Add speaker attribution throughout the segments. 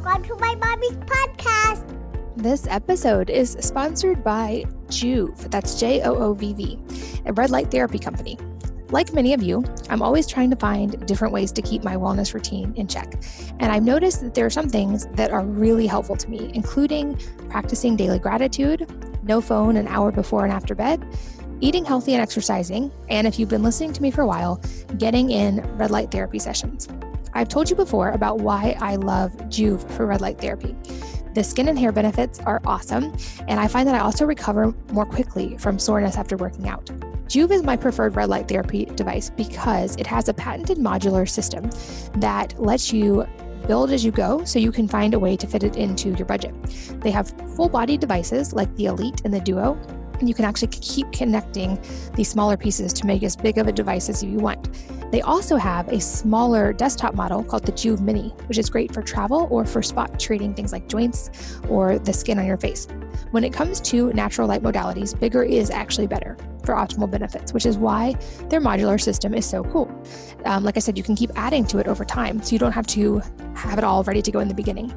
Speaker 1: Welcome to my mommy's podcast.
Speaker 2: This episode is sponsored by Joovv, that's Joovv, a red light therapy company. Like many of you, I'm always trying to find different ways to keep my wellness routine in check. And I've noticed that there are some things that are really helpful to me, including practicing daily gratitude, no phone an hour before and after bed, eating healthy and exercising, and if you've been listening to me for a while, getting in red light therapy sessions. I've told you before about why I love Joovv for red light therapy. The skin and hair benefits are awesome, and I find that I also recover more quickly from soreness after working out. Joovv is my preferred red light therapy device because it has a patented modular system that lets you build as you go so you can find a way to fit it into your budget. They have full body devices like the Elite and the Duo, and you can actually keep connecting these smaller pieces to make as big of a device as you want. They also have a smaller desktop model called the Joovv Mini, which is great for travel or for spot treating things like joints or the skin on your face. When it comes to natural light modalities, bigger is actually better for optimal benefits, which is why their modular system is so cool. Like I said, you can keep adding to it over time, so you don't have to have it all ready to go in the beginning.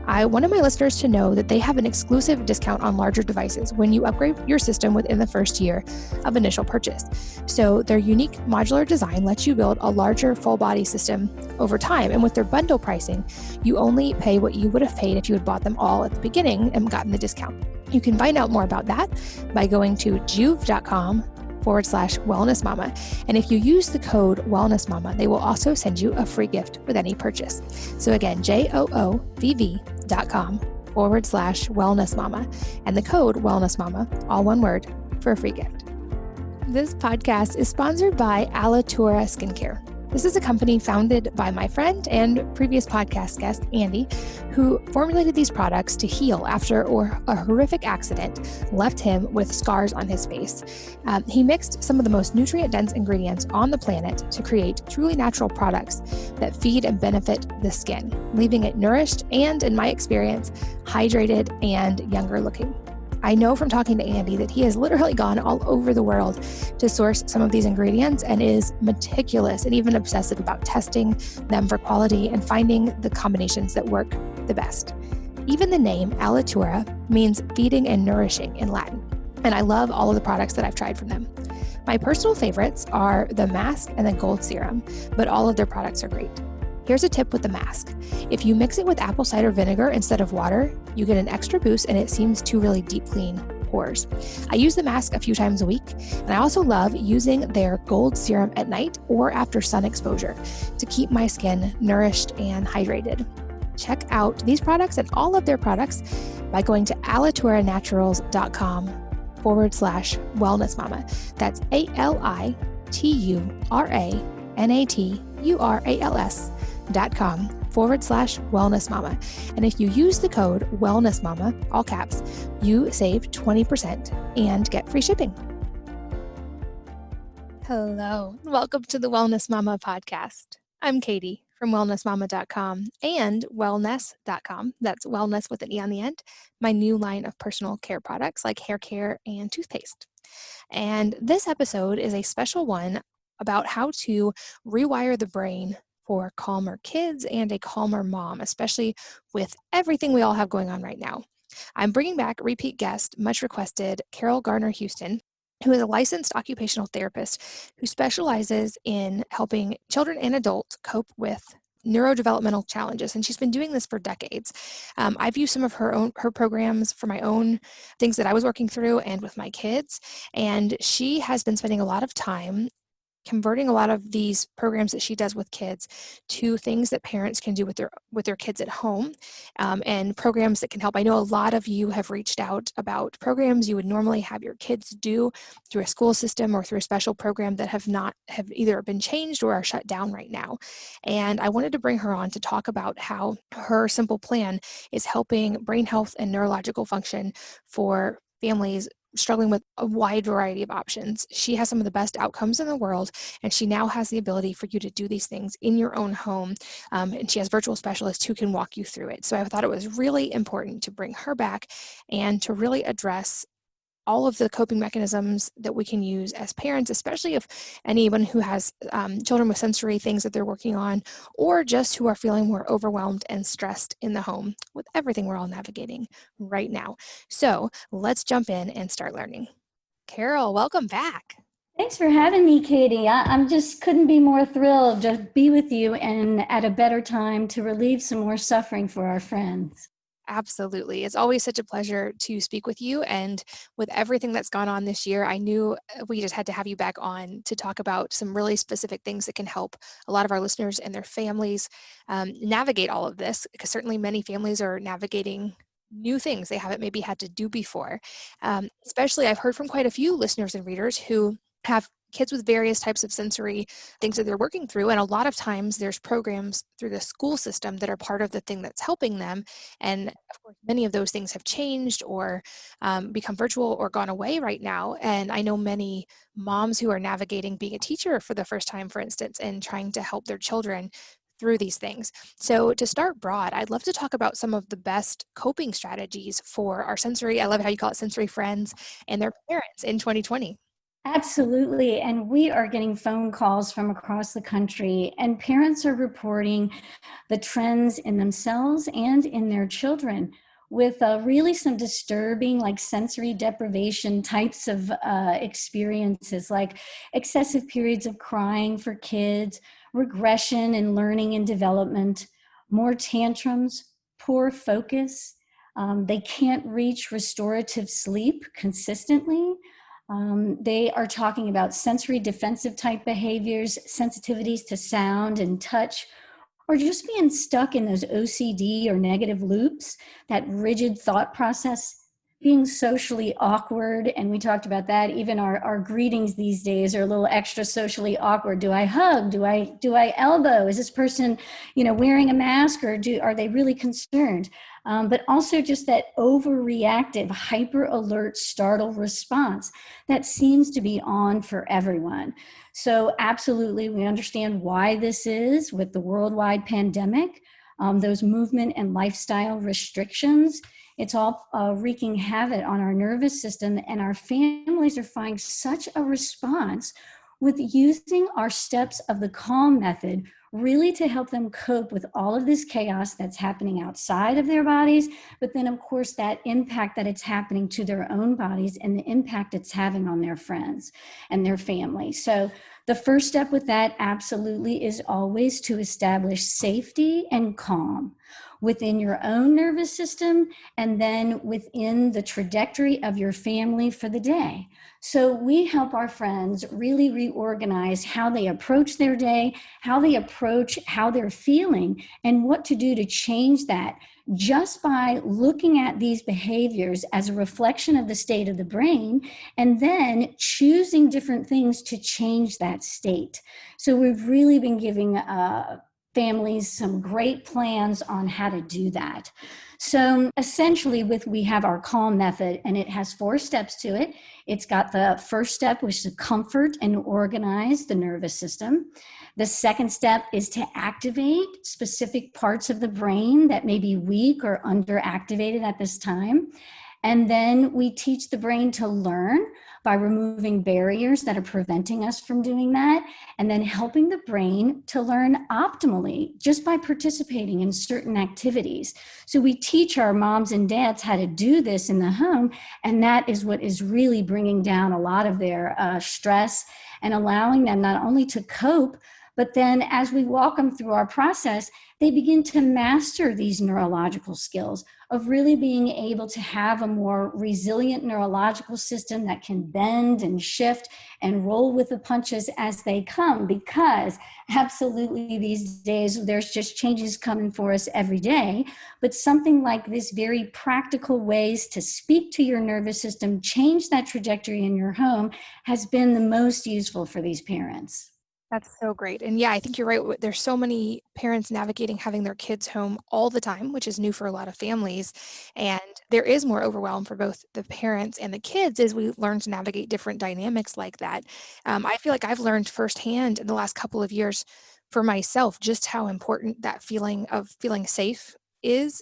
Speaker 2: I wanted my listeners to know that they have an exclusive discount on larger devices when you upgrade your system within the first year of initial purchase. So their unique modular design lets you build a larger full body system over time. And with their bundle pricing, you only pay what you would have paid if you had bought them all at the beginning and gotten the discount. You can find out more about that by going to joovv.com/wellnessmama. And if you use the code wellnessmama, they will also send you a free gift with any purchase. So again, joovv.com/wellnessmama and the code wellnessmama, all one word, for a free gift. This podcast is sponsored by Alitura Skincare. This is a company founded by my friend and previous podcast guest, Andy, who formulated these products to heal after a horrific accident left him with scars on his face. He mixed some of the most nutrient-dense ingredients on the planet to create truly natural products that feed and benefit the skin, leaving it nourished and, in my experience, hydrated and younger looking. I know from talking to Andy that he has literally gone all over the world to source some of these ingredients and is meticulous and even obsessive about testing them for quality and finding the combinations that work the best. Even the name Alitura means feeding and nourishing in Latin, and I love all of the products that I've tried from them. My personal favorites are the mask and the gold serum, but all of their products are great. Here's a tip with the mask. If you mix it with apple cider vinegar instead of water, you get an extra boost and it seems to really deep clean pores. I use the mask a few times a week, and I also love using their gold serum at night or after sun exposure to keep my skin nourished and hydrated. Check out these products and all of their products by going to alituranaturals.com/wellnessmama. That's ALITURANATURALS.com/wellnessmama. And if you use the code wellnessmama, all caps, you save 20% and get free shipping. Hello, welcome to the Wellness Mama podcast. I'm Katie from wellnessmama.com and wellness.com. That's wellness with an E on the end, my new line of personal care products like hair care and toothpaste. And this episode is a special one about how to rewire the brain for calmer kids and a calmer mom, especially with everything we all have going on right now. I'm bringing back repeat guest, much requested, Carol Garner Houston, who is a licensed occupational therapist who specializes in helping children and adults cope with neurodevelopmental challenges, and she's been doing this for decades. I've used some of her programs for my own things that I was working through and with my kids, and she has been spending a lot of time converting a lot of these programs that she does with kids to things that parents can do with their kids at home, and programs that can help. I know a lot of you have reached out about programs you would normally have your kids do through a school system or through a special program that have either been changed or are shut down right now. And I wanted to bring her on to talk about how her simple plan is helping brain health and neurological function for families struggling with a wide variety of options. She has some of the best outcomes in the world, and she now has the ability for you to do these things in your own home, and she has virtual specialists who can walk you through it. So I thought it was really important to bring her back and to really address all of the coping mechanisms that we can use as parents, especially if anyone who has children with sensory things that they're working on, or just who are feeling more overwhelmed and stressed in the home with everything we're all navigating right now. So let's jump in and start learning. Carol, welcome back.
Speaker 3: Thanks for having me, Katie. I'm just couldn't be more thrilled to be with you and at a better time to relieve some more suffering for our friends.
Speaker 2: Absolutely. It's always such a pleasure to speak with you. And with everything that's gone on this year, I knew we just had to have you back on to talk about some really specific things that can help a lot of our listeners and their families navigate all of this, because certainly many families are navigating new things they haven't maybe had to do before. Especially, I've heard from quite a few listeners and readers who have kids with various types of sensory things that they're working through. And a lot of times there's programs through the school system that are part of the thing that's helping them. And of course, many of those things have changed or become virtual or gone away right now. And I know many moms who are navigating being a teacher for the first time, for instance, and trying to help their children through these things. So to start broad, I'd love to talk about some of the best coping strategies for our sensory, I love how you call it sensory friends, and their parents in 2020.
Speaker 3: Absolutely. And we are getting phone calls from across the country, and parents are reporting the trends in themselves and in their children with really some disturbing, like sensory deprivation types of experiences, like excessive periods of crying for kids, regression in learning and development, more tantrums, poor focus. They can't reach restorative sleep consistently. They are talking about sensory defensive type behaviors, sensitivities to sound and touch, or just being stuck in those OCD or negative loops, that rigid thought process, being socially awkward. And we talked about that. Even our greetings these days are a little extra socially awkward. Do I hug? Do I elbow? Is this person, wearing a mask, or are they really concerned? But also just that overreactive, hyper alert, startle response that seems to be on for everyone. So absolutely, we understand why this is with the worldwide pandemic, those movement and lifestyle restrictions. It's all wreaking havoc on our nervous system, and our families are finding such a response with using our steps of the calm method really to help them cope with all of this chaos that's happening outside of their bodies, but then of course that impact that it's happening to their own bodies and the impact it's having on their friends and their family. So the first step with that absolutely is always to establish safety and calm within your own nervous system and then within the trajectory of your family for the day. So we help our friends really reorganize how they approach their day, how they approach how they're feeling, and what to do to change that just by looking at these behaviors as a reflection of the state of the brain and then choosing different things to change that state. So we've really been giving families some great plans on how to do that. So essentially we have our calm method, and it has 4 steps to it. It's got the first step, which is to comfort and organize the nervous system. The second step is to activate specific parts of the brain that may be weak or underactivated at this time. And then we teach the brain to learn by removing barriers that are preventing us from doing that, and then helping the brain to learn optimally just by participating in certain activities. So we teach our moms and dads how to do this in the home, and that is what is really bringing down a lot of their stress and allowing them not only to cope, but then as we walk them through our process, they begin to master these neurological skills of really being able to have a more resilient neurological system that can bend and shift and roll with the punches as they come, because absolutely these days there's just changes coming for us every day. But something like this, very practical ways to speak to your nervous system, change that trajectory in your home, has been the most useful for these parents.
Speaker 2: That's so great. And yeah, I think you're right. There's so many parents navigating having their kids home all the time, which is new for a lot of families. And there is more overwhelm for both the parents and the kids as we learn to navigate different dynamics like that. I feel like I've learned firsthand in the last couple of years for myself just how important that feeling of feeling safe is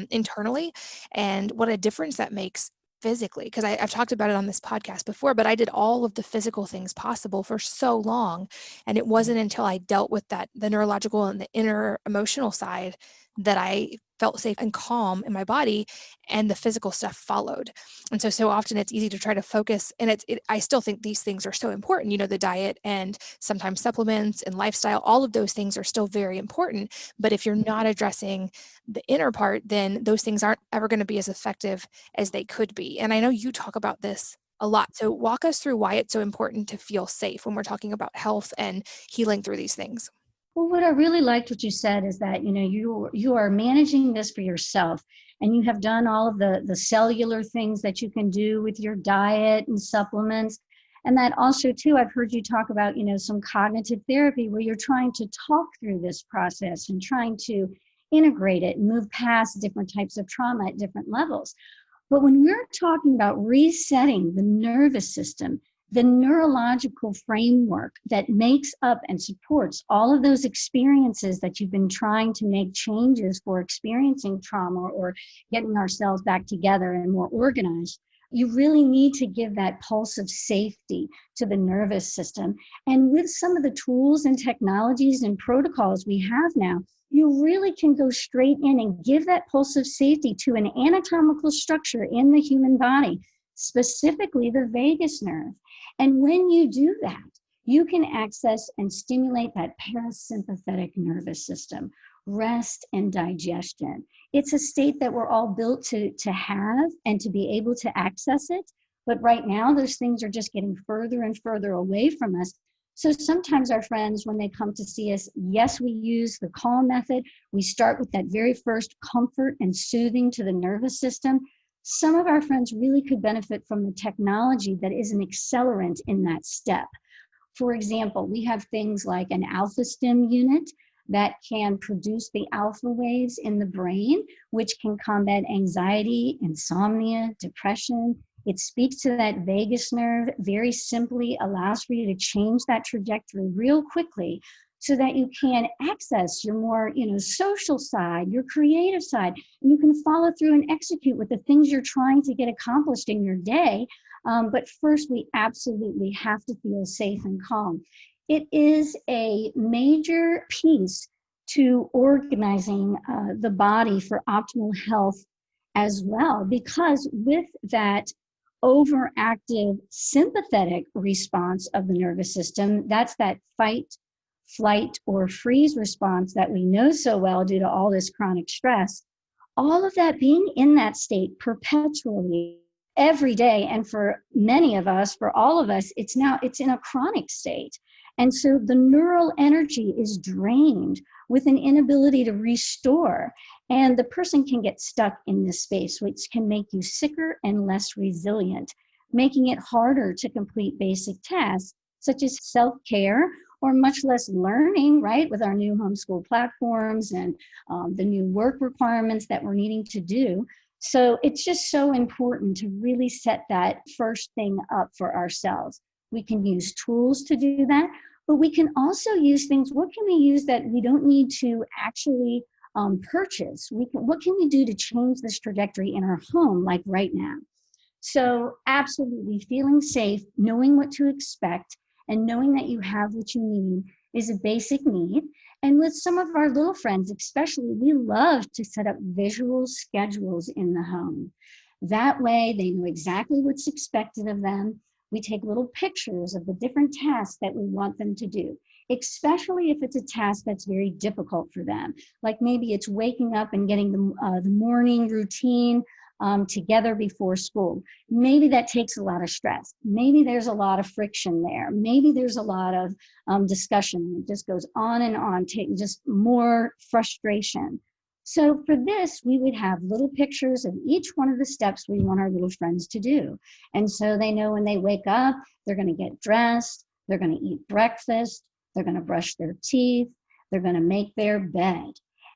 Speaker 2: internally, and what a difference that makes physically, because I've talked about it on this podcast before, but I did all of the physical things possible for so long. And it wasn't until I dealt with the neurological and the inner emotional side, that I felt safe and calm in my body, and the physical stuff followed. And so often it's easy to try to focus, and I still think these things are so important, the diet and sometimes supplements and lifestyle, all of those things are still very important. But if you're not addressing the inner part, then those things aren't ever going to be as effective as they could be. And I know you talk about this a lot. So walk us through why it's so important to feel safe when we're talking about health and healing through these things.
Speaker 3: Well, what I really liked what you said is that, you are managing this for yourself, and you have done all of the cellular things that you can do with your diet and supplements. And that also too, I've heard you talk about, some cognitive therapy where you're trying to talk through this process and trying to integrate it and move past different types of trauma at different levels. But when we're talking about resetting the nervous system, the neurological framework that makes up and supports all of those experiences that you've been trying to make changes for experiencing trauma or getting ourselves back together and more organized, you really need to give that pulse of safety to the nervous system. And with some of the tools and technologies and protocols we have now, you really can go straight in and give that pulse of safety to an anatomical structure in the human body, specifically the vagus nerve. And when you do that, you can access and stimulate that parasympathetic nervous system, rest and digestion. It's a state that we're all built to have and to be able to access it. But right now, those things are just getting further and further away from us. So sometimes our friends, when they come to see us, yes, we use the calm method. We start with that very first comfort and soothing to the nervous system. Some of our friends really could benefit from the technology that is an accelerant in that step. For example, we have things like an alpha stim unit that can produce the alpha waves in the brain, which can combat anxiety, insomnia, depression. It speaks to that vagus nerve, very simply allows for you to change that trajectory real quickly so that you can access your more, social side, your creative side. And you can follow through and execute with the things you're trying to get accomplished in your day. But first, we absolutely have to feel safe and calm. It is a major piece to organizing the body for optimal health as well, because with that overactive sympathetic response of the nervous system, that's that fight, flight, or freeze response that we know so well due to all this chronic stress, all of that being in that state perpetually every day. And for many of us, for all of us, it's in a chronic state. And so the neural energy is drained with an inability to restore. And the person can get stuck in this space, which can make you sicker and less resilient, making it harder to complete basic tasks such as self-care, or much less learning, right, with our new homeschool platforms and the new work requirements that we're needing to do. So it's just so important to really set that first thing up for ourselves. We can use tools to do that, but we can also use things. What can we use that we don't need to actually purchase? What can we do to change this trajectory in our home, like right now? So absolutely feeling safe, knowing what to expect, and knowing that you have what you need is a basic need. And with some of our little friends, especially, we love to set up visual schedules in the home. That way they know exactly what's expected of them. We take little pictures of the different tasks that we want them to do, especially if it's a task that's very difficult for them. Like maybe it's waking up and getting the morning routine together before school. Maybe that takes a lot of stress. Maybe there's a lot of friction there. Maybe there's a lot of discussion. It just goes on and on, taking just more frustration. So for this, we would have little pictures of each one of the steps we want our little friends to do. And so they know when they wake up, they're going to get dressed, they're going to eat breakfast, they're going to brush their teeth, they're going to make their bed.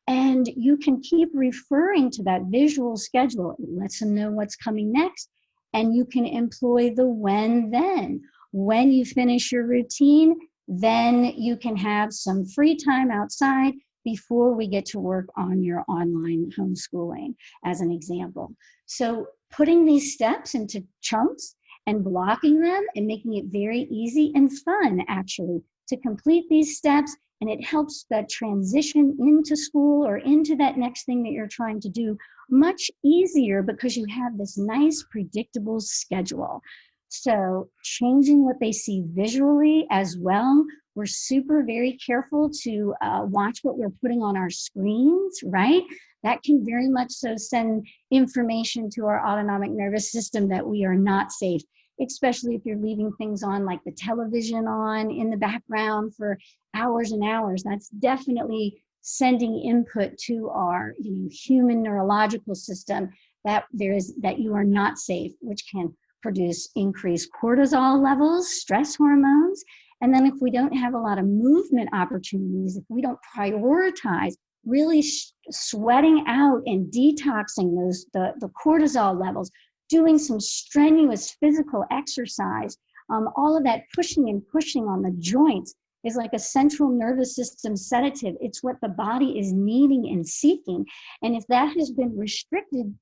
Speaker 3: And you can keep referring to that visual schedule. It lets them know what's coming next. And you can employ the when then. When you finish your routine, then you can have some free time outside before we get to work on your online homeschooling, as an example. So putting these steps into chunks and blocking them and making it very easy and fun, actually, to complete these steps. And it helps that transition into school or into that next thing that you're trying to do much easier because you have this nice, predictable schedule. So changing what they see visually as well. We're super very careful to watch what we're putting on our screens, right? That can very much so send information to our autonomic nervous system that we are not safe, especially if you're leaving things on like the television on in the background for hours and hours. That's definitely sending input to our human neurological system that you are not safe, which can produce increased cortisol levels, stress hormones. And then if we don't have a lot of movement opportunities, if we don't prioritize really sweating out and detoxing the cortisol levels, doing some strenuous physical exercise, all of that pushing and pushing on the joints is like a central nervous system sedative. It's what the body is needing and seeking. And if that has been restricted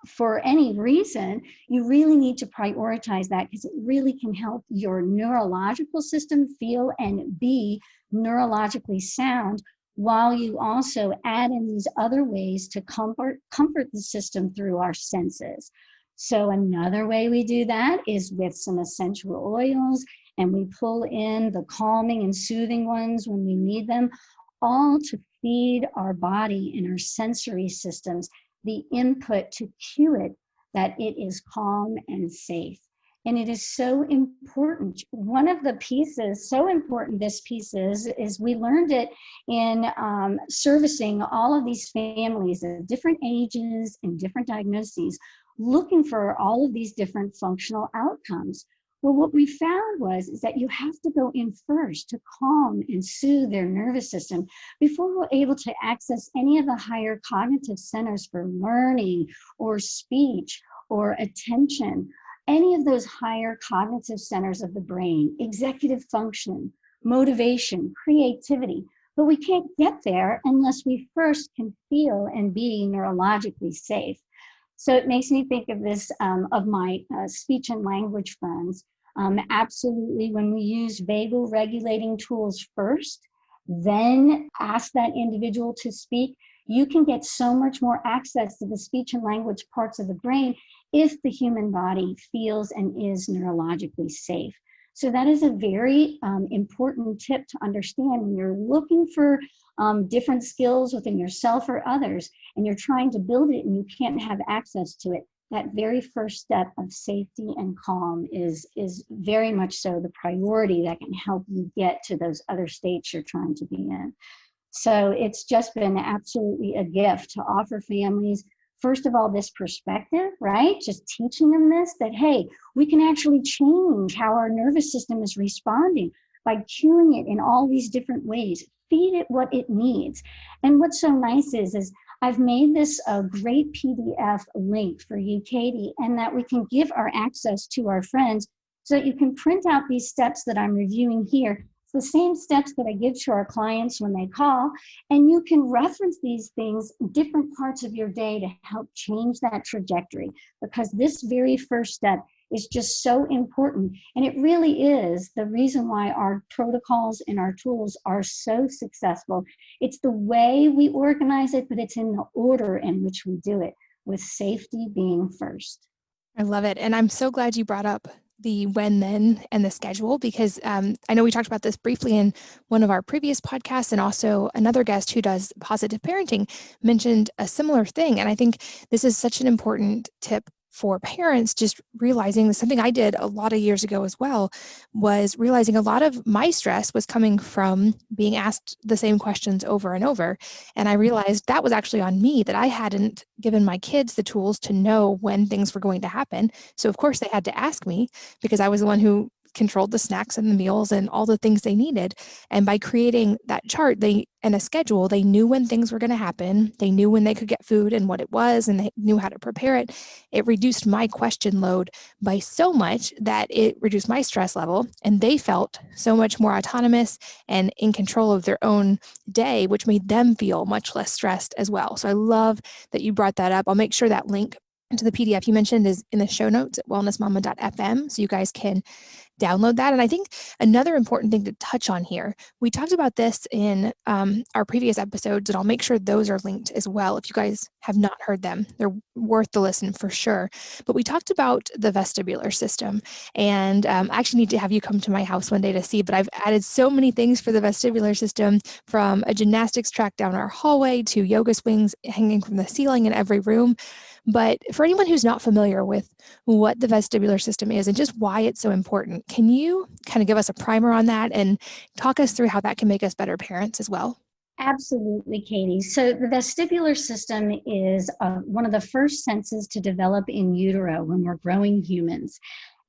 Speaker 3: for any reason, you really need to prioritize that because it really can help your neurological system feel and be neurologically sound, while you also add in these other ways to comfort the system through our senses. So another way we do that is with some essential oils, and we pull in the calming and soothing ones when we need them, all to feed our body and our sensory systems the input to cue it that it is calm and safe. And it is so important. One of the pieces, so important this piece is we learned it in servicing all of these families of different ages and different diagnoses, looking for all of these different functional outcomes. Well, what we found is that you have to go in first to calm and soothe their nervous system before we're able to access any of the higher cognitive centers for learning or speech or attention, any of those higher cognitive centers of the brain, executive function, motivation, creativity. But we can't get there unless we first can feel and be neurologically safe. So it makes me think of this, of my speech and language friends. Absolutely, when we use vagal regulating tools first, then ask that individual to speak, you can get so much more access to the speech and language parts of the brain if the human body feels and is neurologically safe. So that is a very important tip to understand when you're looking for different skills within yourself or others, and you're trying to build it and you can't have access to it. That very first step of safety and calm is very much so the priority that can help you get to those other states you're trying to be in. So it's just been absolutely a gift to offer families, first of all, this perspective, right? Just teaching them this, that, hey, we can actually change how our nervous system is responding by cueing it in all these different ways. Feed it what it needs. And what's so nice is I've made this a great PDF link for you, Katie, and that we can give our access to our friends so that you can print out these steps that I'm reviewing here. It's the same steps that I give to our clients when they call, and you can reference these things in different parts of your day to help change that trajectory, because this very first step is just so important. And it really is the reason why our protocols and our tools are so successful. It's the way we organize it, but it's in the order in which we do it, with safety being first.
Speaker 2: I love it. And I'm so glad you brought up the when, then, and the schedule, because I know we talked about this briefly in one of our previous podcasts, and also another guest who does positive parenting mentioned a similar thing. And I think this is such an important tip for parents, just realizing something I did a lot of years ago as well, was realizing a lot of my stress was coming from being asked the same questions over and over. And I realized that was actually on me, that I hadn't given my kids the tools to know when things were going to happen. So of course they had to ask me, because I was the one who controlled the snacks and the meals and all the things they needed. And by creating that chart and a schedule, they knew when things were going to happen. They knew when they could get food and what it was, and they knew how to prepare it. It reduced my question load by so much that it reduced my stress level, and they felt so much more autonomous and in control of their own day, which made them feel much less stressed as well. So I love that you brought that up. I'll make sure that link to the PDF you mentioned is in the show notes at wellnessmama.fm, so you guys can download that. And I think another important thing to touch on here, we talked about this in our previous episodes, and I'll make sure those are linked as well. If you guys have not heard them, they're worth the listen for sure. But we talked about the vestibular system, and I actually need to have you come to my house one day to see, but I've added so many things for the vestibular system, from a gymnastics track down our hallway to yoga swings hanging from the ceiling in every room. But for anyone who's not familiar with what the vestibular system is and just why it's so important, can you kind of give us a primer on that and talk us through how that can make us better parents as well?
Speaker 3: Absolutely, Katie. So the vestibular system is one of the first senses to develop in utero when we're growing humans.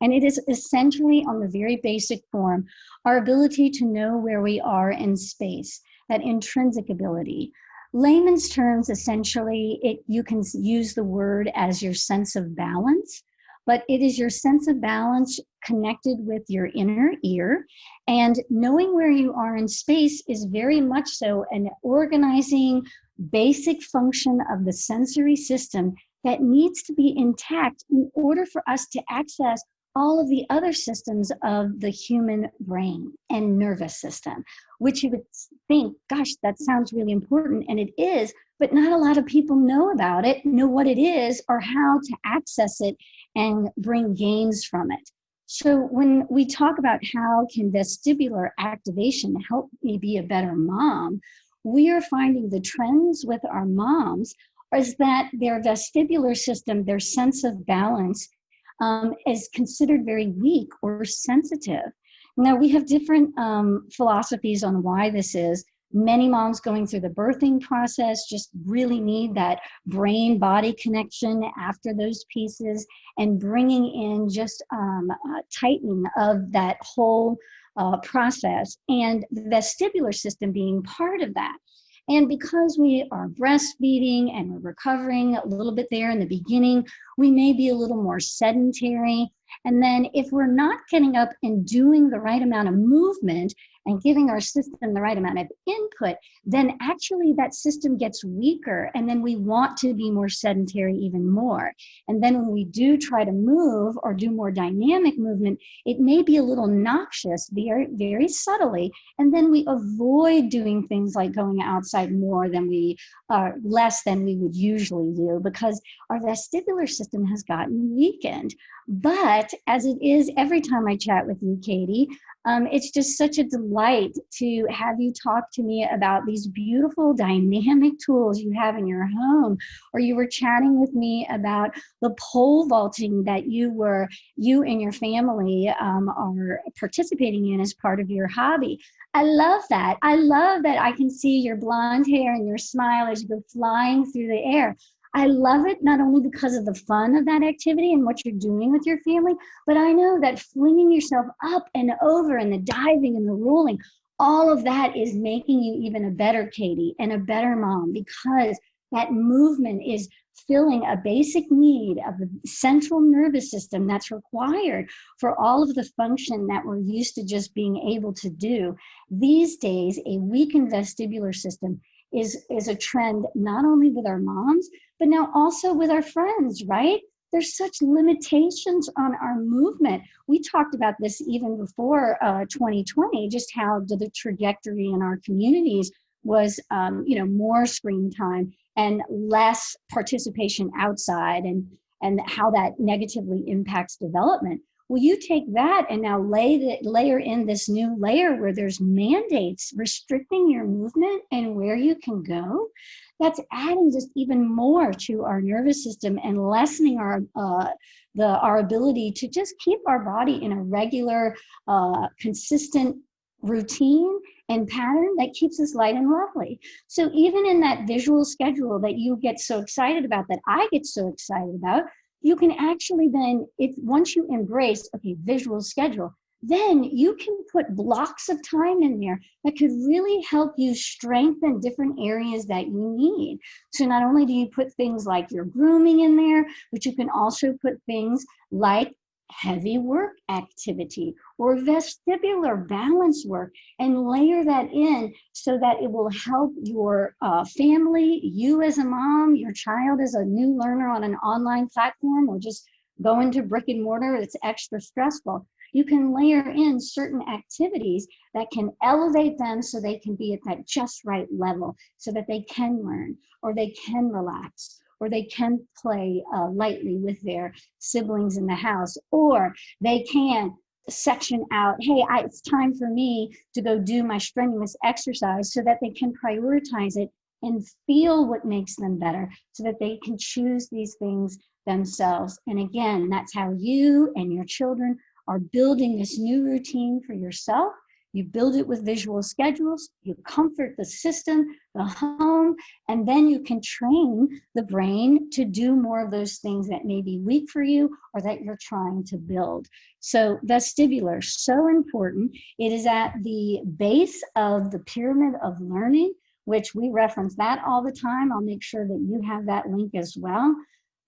Speaker 3: And it is essentially, on the very basic form, our ability to know where we are in space, that intrinsic ability. Layman's terms, essentially, you can use the word as your sense of balance, but it is your sense of balance connected with your inner ear. And knowing where you are in space is very much so an organizing, basic function of the sensory system that needs to be intact in order for us to access all of the other systems of the human brain and nervous system, which you would think, gosh, that sounds really important, and it is, but not a lot of people know about it, know what it is, or how to access it and bring gains from it. So when we talk about how can vestibular activation help me be a better mom, we are finding the trends with our moms is that their vestibular system, their sense of balance, is considered very weak or sensitive. Now, we have different philosophies on why this is. Many moms going through the birthing process just really need that brain-body connection after those pieces, and bringing in just tightening of that whole process, and the vestibular system being part of that. And because we are breastfeeding and we're recovering a little bit there in the beginning, we may be a little more sedentary. And then if we're not getting up and doing the right amount of movement and giving our system the right amount of input, then actually that system gets weaker. And then we want to be more sedentary even more. And then when we do try to move or do more dynamic movement, it may be a little noxious, very, very subtly. And then we avoid doing things like going outside less than we would usually do, because our vestibular system has gotten weakened. But as it is every time I chat with you, Katie, it's just such a delight to have you talk to me about these beautiful dynamic tools you have in your home. Or you were chatting with me about the pole vaulting that you and your family are participating in as part of your hobby. I love that. I love that I can see your blonde hair and your smile as you go flying through the air. I love it not only because of the fun of that activity and what you're doing with your family, but I know that flinging yourself up and over and the diving and the rolling, all of that is making you even a better Katie and a better mom, because that movement is filling a basic need of the central nervous system that's required for all of the function that we're used to just being able to do. These days, a weakened vestibular system is a trend not only with our moms, but now also with our friends, right? There's such limitations on our movement. We talked about this even before 2020, just how the trajectory in our communities was, more screen time and less participation outside, and how that negatively impacts development. Well, you take that and now layer in this new layer where there's mandates restricting your movement and where you can go. That's adding just even more to our nervous system and lessening our ability to just keep our body in a regular, consistent routine and pattern that keeps us light and lovely. So even in that visual schedule that you get so excited about, that I get so excited about, you can actually then, once you embrace, visual schedule, then you can put blocks of time in there that could really help you strengthen different areas that you need. So not only do you put things like your grooming in there, but you can also put things like heavy work activity or vestibular balance work, and layer that in so that it will help your family, you as a mom, your child as a new learner on an online platform, or just going to brick and mortar. It's extra stressful. You can layer in certain activities that can elevate them so they can be at that just right level so that they can learn, or they can relax, or they can play lightly with their siblings in the house, or they can section out, hey, it's time for me to go do my strenuous exercise, so that they can prioritize it and feel what makes them better so that they can choose these things themselves. And again, that's how you and your children are building this new routine for yourself. You build it with visual schedules, you comfort the system, the home, and then you can train the brain to do more of those things that may be weak for you or that you're trying to build. So vestibular, so important. It is at the base of the pyramid of learning, which we reference that all the time. I'll make sure that you have that link as well.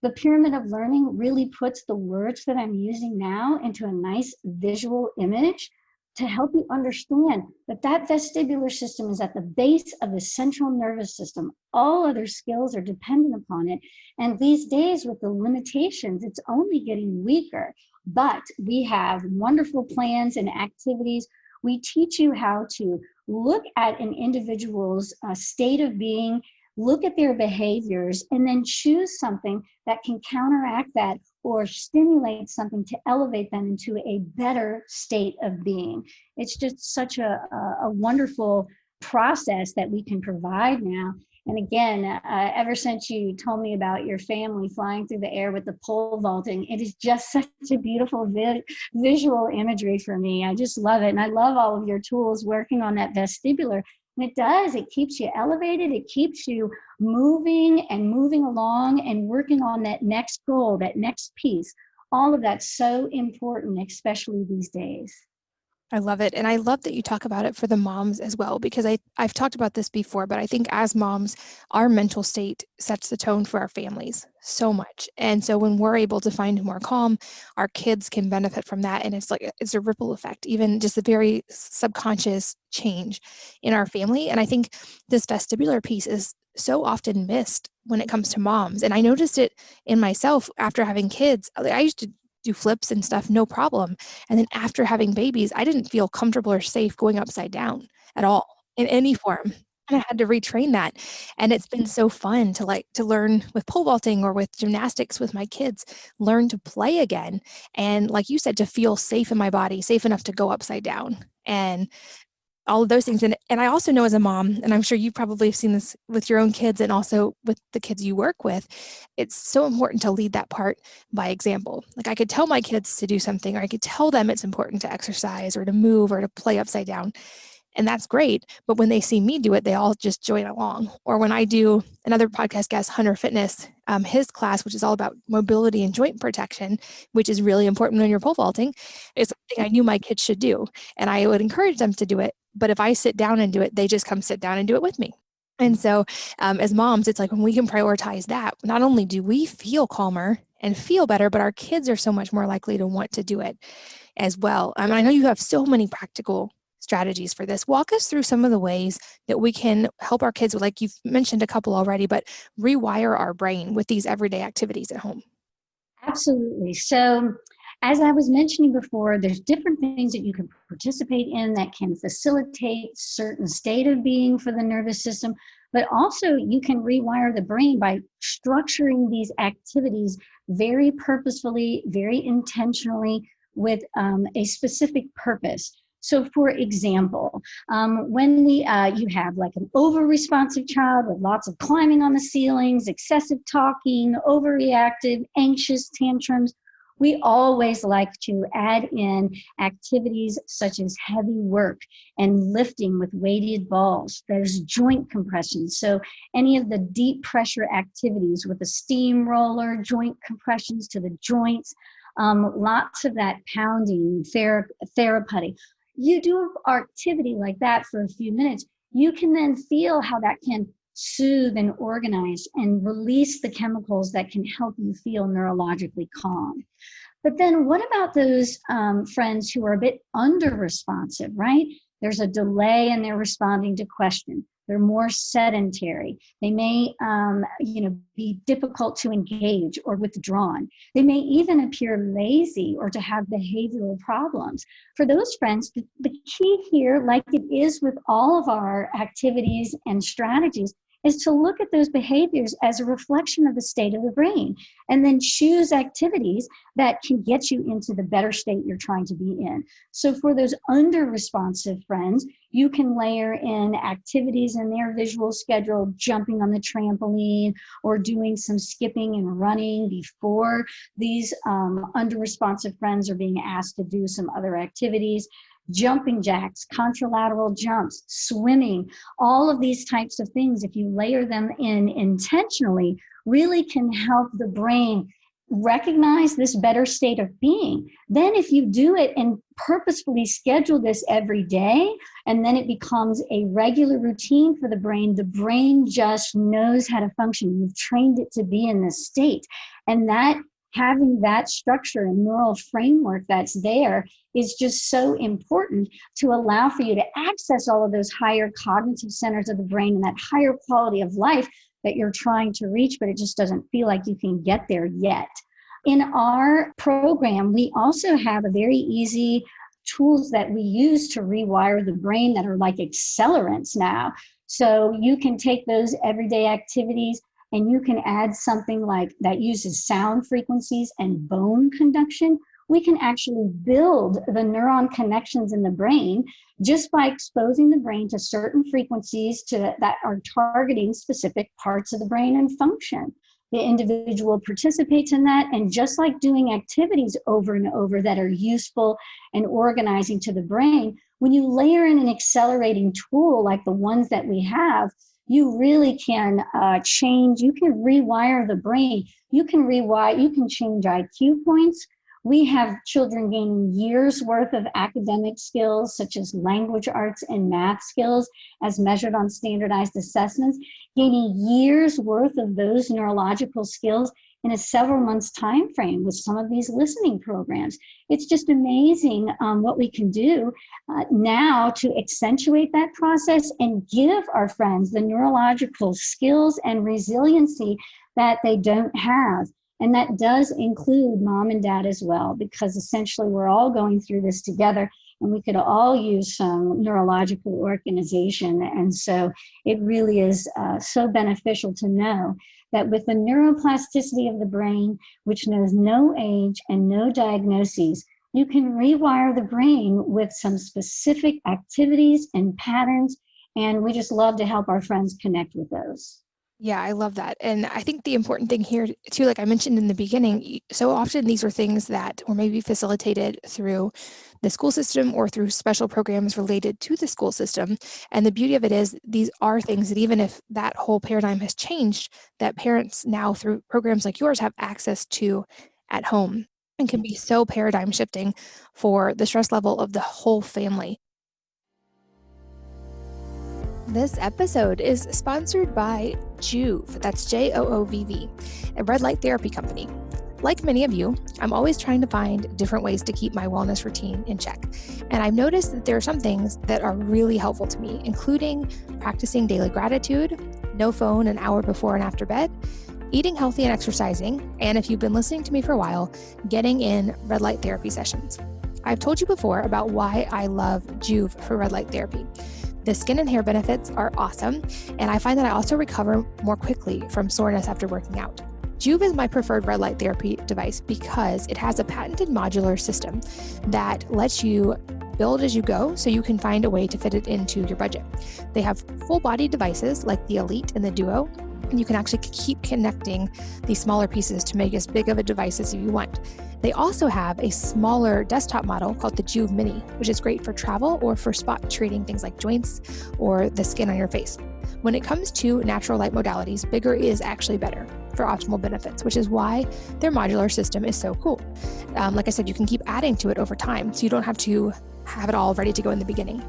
Speaker 3: The pyramid of learning really puts the words that I'm using now into a nice visual image to help you understand that that vestibular system is at the base of the central nervous system. All other skills are dependent upon it. And these days with the limitations, it's only getting weaker. But we have wonderful plans and activities. We teach you how to look at an individual's state of being, look at their behaviors, and then choose something that can counteract that or stimulate something to elevate them into a better state of being. It's just such a wonderful process that we can provide now. And again, ever since you told me about your family flying through the air with the pole vaulting, it is just such a beautiful visual imagery for me. I just love it. And I love all of your tools working on that vestibular. And it keeps you elevated, it keeps you moving along and working on that next goal, that next piece. All of that's so important, especially these days.
Speaker 2: I love it. And I love that you talk about it for the moms as well, because I've talked about this before, but I think as moms, our mental state sets the tone for our families so much. And so when we're able to find more calm, our kids can benefit from that. And it's a ripple effect, even just a very subconscious change in our family. And I think this vestibular piece is so often missed when it comes to moms. And I noticed it in myself after having kids. I used to do flips and stuff, no problem. And then after having babies, I didn't feel comfortable or safe going upside down at all in any form. And I had to retrain that. And it's been so fun to learn with pole vaulting or with gymnastics with my kids, learn to play again. And like you said, to feel safe in my body, safe enough to go upside down. And all of those things. And I also know as a mom, and I'm sure you probably have seen this with your own kids and also with the kids you work with, it's so important to lead that part by example. Like I could tell my kids to do something, or I could tell them it's important to exercise or to move or to play upside down. And that's great. But when they see me do it, they all just join along. Or when I do another podcast guest, Hunter Fitness, his class, which is all about mobility and joint protection, which is really important when you're pole vaulting, is something I knew my kids should do. And I would encourage them to do it. But if I sit down and do it, they just come sit down and do it with me. And so as moms, it's like when we can prioritize that, not only do we feel calmer and feel better, but our kids are so much more likely to want to do it as well. I know you have so many practical strategies for this. Walk us through some of the ways that we can help our kids, like you've mentioned a couple already, but rewire our brain with these everyday activities at home.
Speaker 3: Absolutely. So as I was mentioning before, there's different things that you can participate in that can facilitate certain state of being for the nervous system, but also you can rewire the brain by structuring these activities very purposefully, very intentionally with a specific purpose. So for example, when you have like an over-responsive child with lots of climbing on the ceilings, excessive talking, overreactive, anxious tantrums, we always like to add in activities such as heavy work and lifting with weighted balls. There's joint compression. So any of the deep pressure activities with a steamroller, joint compressions to the joints, lots of that pounding, therapy. You do activity like that for a few minutes, you can then feel how that can soothe and organize and release the chemicals that can help you feel neurologically calm. But then what about those friends who are a bit under-responsive, right? There's a delay in their responding to questions. They're more sedentary. They may, be difficult to engage or withdrawn. They may even appear lazy or to have behavioral problems. For those friends, the key here, like it is with all of our activities and strategies, is to look at those behaviors as a reflection of the state of the brain, and then choose activities that can get you into the better state you're trying to be in. So for those under-responsive friends, you can layer in activities in their visual schedule, jumping on the trampoline or doing some skipping and running before these under-responsive friends are being asked to do some other activities. Jumping jacks, contralateral jumps, swimming, all of these types of things, if you layer them in intentionally, really can help the brain recognize this better state of being. Then if you do it and purposefully schedule this every day, and then it becomes a regular routine for the brain just knows how to function. You've trained it to be in this state. And that having that structure and neural framework that's there is just so important to allow for you to access all of those higher cognitive centers of the brain and that higher quality of life that you're trying to reach, but it just doesn't feel like you can get there yet. In our program, we also have a very easy tools that we use to rewire the brain that are like accelerants now. So you can take those everyday activities and you can add something like that uses sound frequencies and bone conduction. We can actually build the neuron connections in the brain just by exposing the brain to certain frequencies that are targeting specific parts of the brain and function. The individual participates in that, and just like doing activities over and over that are useful and organizing to the brain, when you layer in an accelerating tool like the ones that we have, you really can change, you can rewire the brain. You can change IQ points. We have children gaining years worth of academic skills, such as language arts and math skills, as measured on standardized assessments, gaining years worth of those neurological skills in a several months time frame with some of these listening programs. It's just amazing what we can do now to accentuate that process and give our friends the neurological skills and resiliency that they don't have. And that does include mom and dad as well, because essentially we're all going through this together and we could all use some neurological organization. And so it really is so beneficial to know that with the neuroplasticity of the brain, which knows no age and no diagnoses, you can rewire the brain with some specific activities and patterns. And we just love to help our friends connect with those.
Speaker 2: Yeah, I love that. And I think the important thing here too, like I mentioned in the beginning, so often these are things that were maybe facilitated through the school system or through special programs related to the school system. And the beauty of it is these are things that even if that whole paradigm has changed, that parents now through programs like yours have access to at home and can be so paradigm shifting for the stress level of the whole family. This episode is sponsored by Joovv, that's Joovv, a red light therapy company. Like many of you, I'm always trying to find different ways to keep my wellness routine in check. And I've noticed that there are some things that are really helpful to me, including practicing daily gratitude, no phone an hour before and after bed, eating healthy and exercising, and if you've been listening to me for a while, getting in red light therapy sessions. I've told you before about why I love Joovv for red light therapy. The skin and hair benefits are awesome, and I find that I also recover more quickly from soreness after working out. Joovv is my preferred red light therapy device because it has a patented modular system that lets you build as you go so you can find a way to fit it into your budget. They have full body devices like the Elite and the Duo, and you can actually keep connecting these smaller pieces to make as big of a device as you want. They also have a smaller desktop model called the Joovv Mini, which is great for travel or for spot treating things like joints or the skin on your face. When it comes to natural light modalities, bigger is actually better for optimal benefits, which is why their modular system is so cool. Like I said, you can keep adding to it over time, so you don't have to have it all ready to go in the beginning.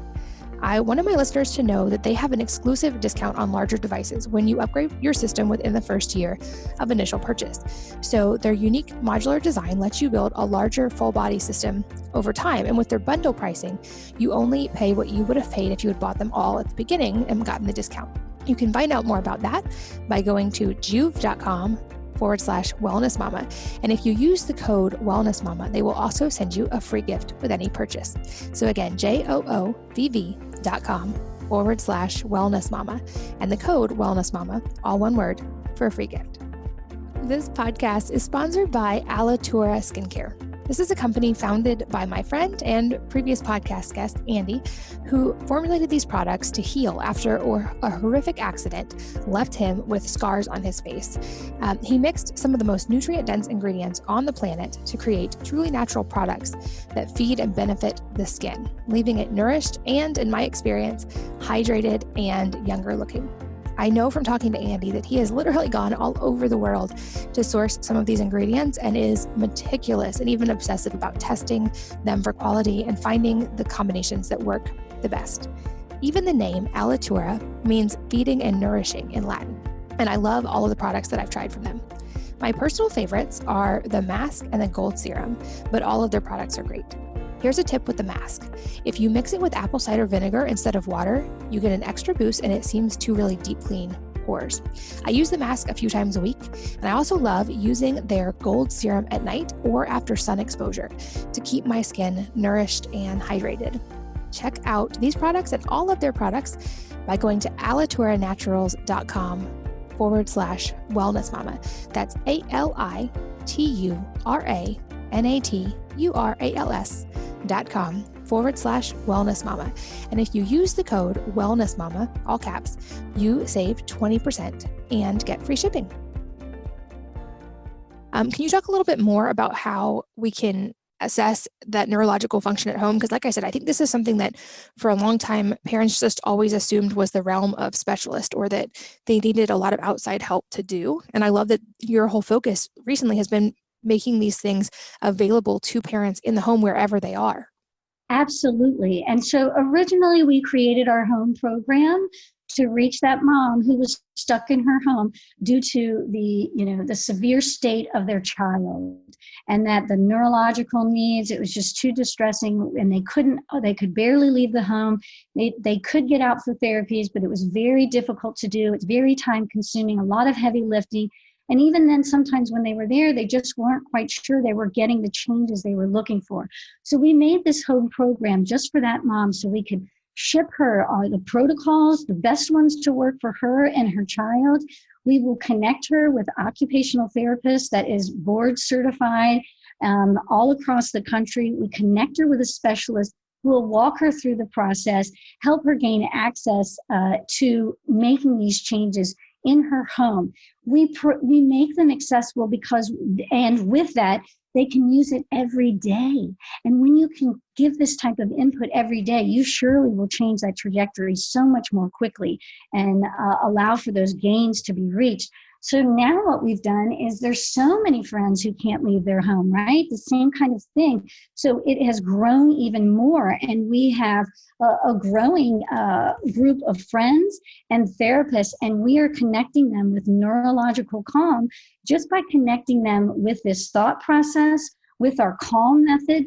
Speaker 2: I wanted my listeners to know that they have an exclusive discount on larger devices when you upgrade your system within the first year of initial purchase. So their unique modular design lets you build a larger full body system over time. And with their bundle pricing, you only pay what you would have paid if you had bought them all at the beginning and gotten the discount. You can find out more about that by going to juve.com/wellnessmama. And if you use the code wellnessmama, they will also send you a free gift with any purchase. So again, joovv.com/wellnessmama and the code wellnessmama, all one word, for a free gift. This podcast is sponsored by Alitura Skincare. This is a company founded by my friend and previous podcast guest, Andy, who formulated these products to heal after a horrific accident left him with scars on his face. He mixed some of the most nutrient-dense ingredients on the planet to create truly natural products that feed and benefit the skin, leaving it nourished and, in my experience, hydrated and younger looking. I know from talking to Andy that he has literally gone all over the world to source some of these ingredients and is meticulous and even obsessive about testing them for quality and finding the combinations that work the best. Even the name Alitura means feeding and nourishing in Latin, and I love all of the products that I've tried from them. My personal favorites are the mask and the gold serum, but all of their products are great. Here's a tip with the mask. If you mix it with apple cider vinegar instead of water, you get an extra boost and it seems to really deep clean pores. I use the mask a few times a week, and I also love using their gold serum at night or after sun exposure to keep my skin nourished and hydrated. Check out these products and all of their products by going to alituranaturals.com/wellnessmama. That's ALITURANATURALS.com/wellnessmama. And if you use the code wellnessmama, all caps, you save 20% and get free shipping. Can you talk a little bit more about how we can assess that neurological function at home? Because like I said, I think this is something that for a long time, parents just always assumed was the realm of specialists or that they needed a lot of outside help to do. And I love that your whole focus recently has been making these things available to parents in the home wherever they are.
Speaker 3: Absolutely. And so originally we created our home program to reach that mom who was stuck in her home due to the severe state of their child, and that the neurological needs, it was just too distressing, and they could barely leave the home. They could get out for therapies, but it was very difficult to do. It's very time consuming, a lot of heavy lifting. And even then, sometimes when they were there, they just weren't quite sure they were getting the changes they were looking for. So we made this home program just for that mom so we could ship her the protocols, the best ones to work for her and her child. We will connect her with occupational therapists that is board certified all across the country. We connect her with a specialist who will walk her through the process, help her gain access to making these changes in her home. We make them accessible and with that, they can use it every day. And when you can give this type of input every day, you surely will change that trajectory so much more quickly and allow for those gains to be reached. So now what we've done is there's so many friends who can't leave their home, right? The same kind of thing. So it has grown even more. And we have a growing group of friends and therapists, and we are connecting them with neurological calm just by connecting them with this thought process, with our calm method,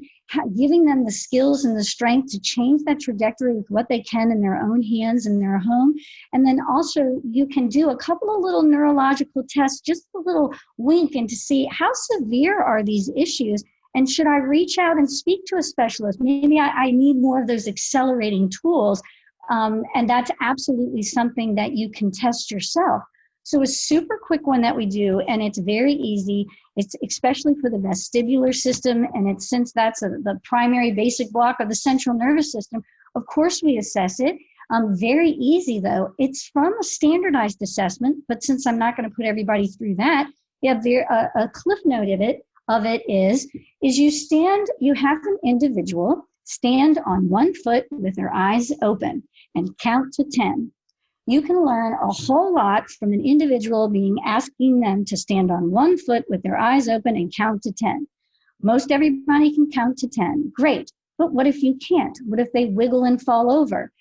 Speaker 3: giving them the skills and the strength to change that trajectory with what they can in their own hands in their home. And then also you can do a couple of little neurological tests, just a little wink, and to see how severe are these issues. And should I reach out and speak to a specialist? Maybe I need more of those accelerating tools. And that's absolutely something that you can test yourself. So a super quick one that we do, and it's very easy. It's especially for the vestibular system, and since that's the primary basic block of the central nervous system, of course we assess it. Very easy though. It's from a standardized assessment, but since I'm not going to put everybody through that, a cliff note of it is you have an individual stand on one foot with their eyes open and count to 10. You can learn a whole lot from an individual asking them to stand on one foot with their eyes open and count to 10. Most everybody can count to 10. Great. But what if you can't? What if they wiggle and fall over?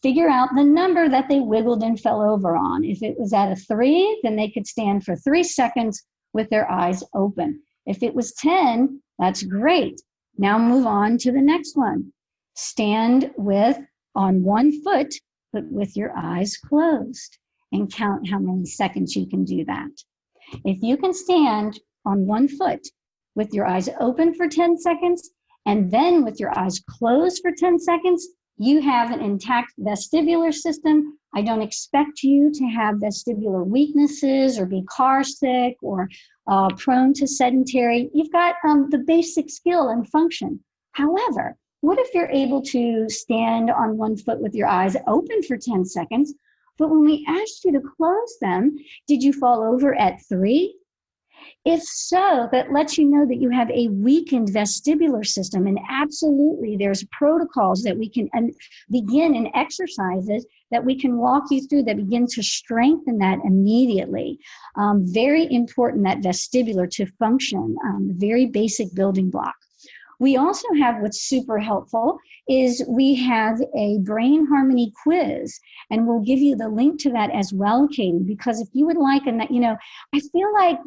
Speaker 3: figure out the number that they wiggled and fell over on. If it was at a 3, then they could stand for 3 seconds with their eyes open. If it was 10, that's great. Now move on to the next one. Stand on one foot, but with your eyes closed, and count how many seconds you can do that. If you can stand on one foot with your eyes open for 10 seconds, and then with your eyes closed for 10 seconds, you have an intact vestibular system. I don't expect you to have vestibular weaknesses or be car sick or prone to sedentary. You've got the basic skill and function. However, what if you're able to stand on one foot with your eyes open for 10 seconds, but when we asked you to close them, did you fall over at 3? If so, that lets you know that you have a weakened vestibular system. And absolutely, there's protocols that we can begin and exercises that we can walk you through that begin to strengthen that immediately. Very important, that vestibular to function, very basic building block. We also have what's super helpful is we have a brain harmony quiz, and we'll give you the link to that as well, Katie, because if you would like, and I feel like,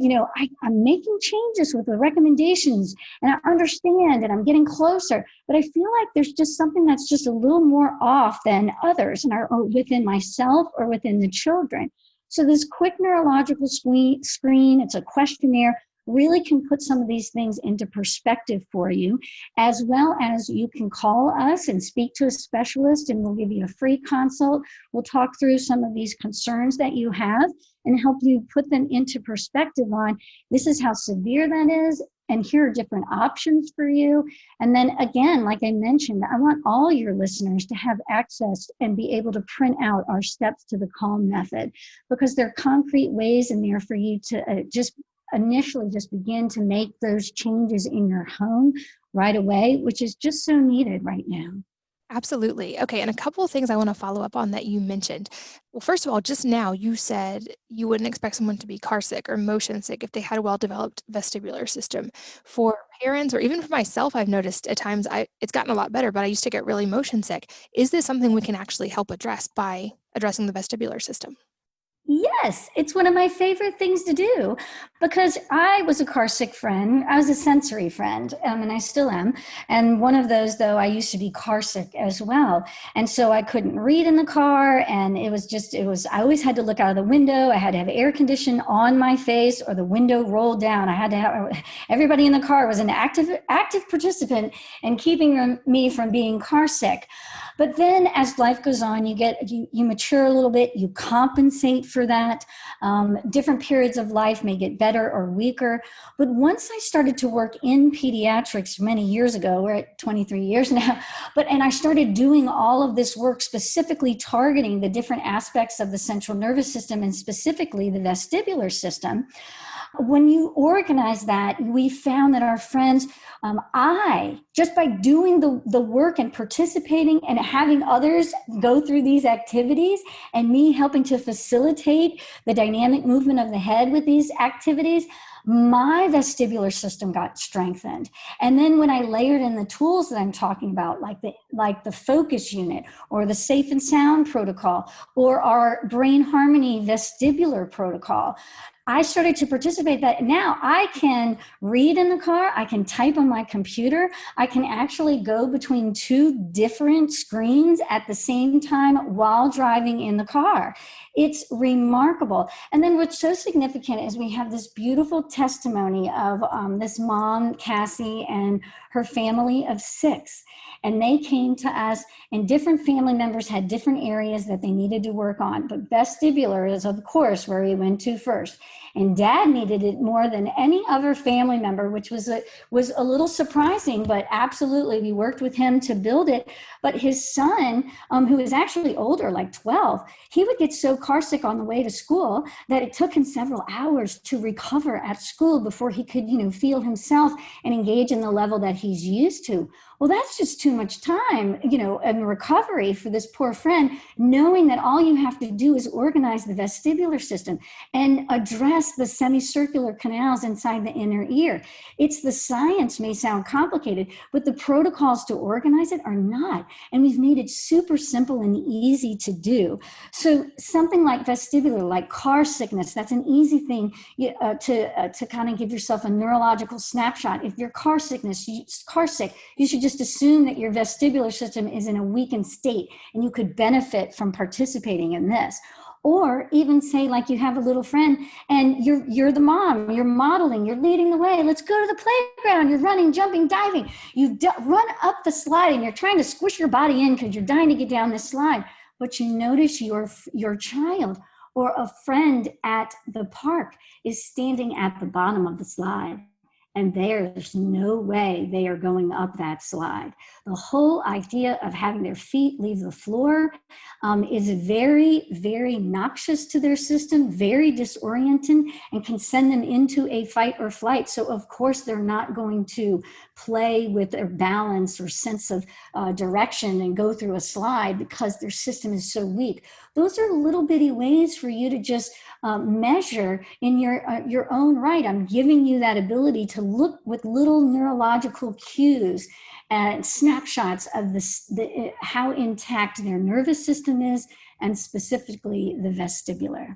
Speaker 3: I'm making changes with the recommendations and I understand and I'm getting closer, but I feel like there's just something that's just a little more off than others or within myself or within the children. So this quick neurological screen, it's a questionnaire, really can put some of these things into perspective for you, as well as you can call us and speak to a specialist and we'll give you a free consult. We'll talk through some of these concerns that you have and help you put them into perspective on this is how severe that is, and here are different options for you. And then again, like I mentioned, I want all your listeners to have access and be able to print out our steps to the calm method, because there are concrete ways in there for you to initially just begin to make those changes in your home right away, which is just so needed right now.
Speaker 2: Absolutely. Okay. And a couple of things I want to follow up on that you mentioned. Well, first of all, just now you said you wouldn't expect someone to be car sick or motion sick if they had a well-developed vestibular system. For parents, or even for myself, I've noticed at times it's gotten a lot better, but I used to get really motion sick. Is this something we can actually help address by addressing the vestibular system?
Speaker 3: Yes, it's one of my favorite things to do, because I was a car sick friend. I was a sensory friend, and I still am. And one of those, though, I used to be car sick as well. And so I couldn't read in the car. And I always had to look out of the window. I had to have air conditioning on my face or the window rolled down. I had to have, everybody in the car was an active participant in keeping me from being car sick. But then as life goes on, you mature a little bit, you compensate for that. Different periods of life may get better or weaker. But once I started to work in pediatrics many years ago, we're at 23 years now, and I started doing all of this work specifically targeting the different aspects of the central nervous system and specifically the vestibular system. When you organize that, we found that our friends, just by doing the work and participating and having others go through these activities and me helping to facilitate the dynamic movement of the head with these activities, my vestibular system got strengthened. And then when I layered in the tools that I'm talking about, like the focus unit or the safe and sound protocol or our brain harmony vestibular protocol, I started to participate that now I can read in the car, I can type on my computer, I can actually go between two different screens at the same time while driving in the car. It's remarkable. And then what's so significant is we have this beautiful testimony of this mom, Cassie, and her family of 6. And they came to us, and different family members had different areas that they needed to work on. But vestibular is, of course, where we went to first. And Dad needed it more than any other family member, which was a little surprising, but absolutely, we worked with him to build it. But his son, who is actually older, like 12, he would get so car sick on the way to school that it took him several hours to recover at school before he could, feel himself and engage in the level that he's used to. Well, that's just too much time, in recovery for this poor friend, knowing that all you have to do is organize the vestibular system and address the semicircular canals inside the inner ear. It's the science may sound complicated, but the protocols to organize it are not. And we've made it super simple and easy to do. So something like vestibular, like car sickness, that's an easy thing to kind of give yourself a neurological snapshot. If you're car sick, you should just assume that your vestibular system is in a weakened state and you could benefit from participating in this. Or even say, like, you have a little friend and you're the mom, you're modeling, you're leading the way. Let's go to the playground. You're running, jumping, diving. You run up the slide and you're trying to squish your body in because you're dying to get down this slide. But you notice your child or a friend at the park is standing at the bottom of the slide. And there's no way they are going up that slide. The whole idea of having their feet leave the floor is very, very noxious to their system, very disorienting, and can send them into a fight or flight. So of course, they're not going to play with their balance or sense of direction and go through a slide because their system is so weak. Those are little bitty ways for you to just measure in your own right. I'm giving you that ability to look with little neurological cues and snapshots of how intact their nervous system is, and specifically the vestibular.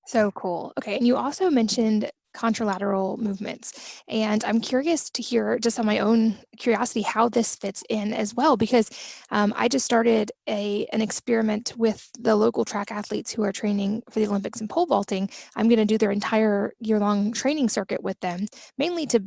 Speaker 2: So cool. Okay. And you also mentioned contralateral movements. And I'm curious to hear, just on my own curiosity, how this fits in as well, because I just started an experiment with the local track athletes who are training for the Olympics in pole vaulting. I'm going to do their entire year-long training circuit with them, mainly to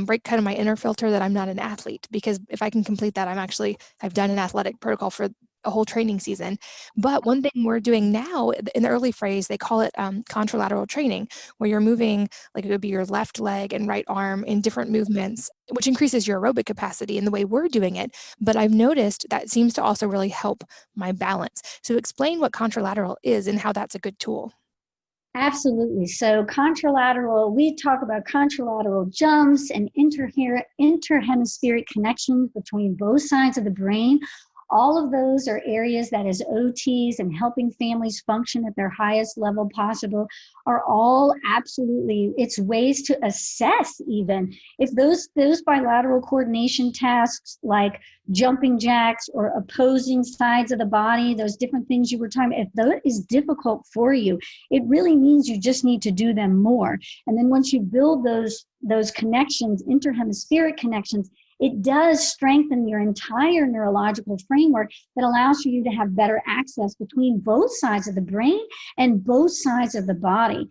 Speaker 2: break kind of my inner filter that I'm not an athlete, because if I can complete that, I've done an athletic protocol for a whole training season. But one thing we're doing now in the early phase, they call it contralateral training, where you're moving, like it would be your left leg and right arm in different movements, which increases your aerobic capacity in the way we're doing it. But I've noticed that seems to also really help my balance. So explain what contralateral is and how that's a good tool.
Speaker 3: Absolutely. So contralateral, we talk about contralateral jumps and interhemispheric connections between both sides of the brain. All of those are areas that, as OTs and helping families function at their highest level possible, are all absolutely, it's ways to assess even if those bilateral coordination tasks like jumping jacks or opposing sides of the body, those different things you were talking about, if that is difficult for you, it really means you just need to do them more. And then once you build those connections, interhemispheric connections, it does strengthen your entire neurological framework that allows for you to have better access between both sides of the brain and both sides of the body.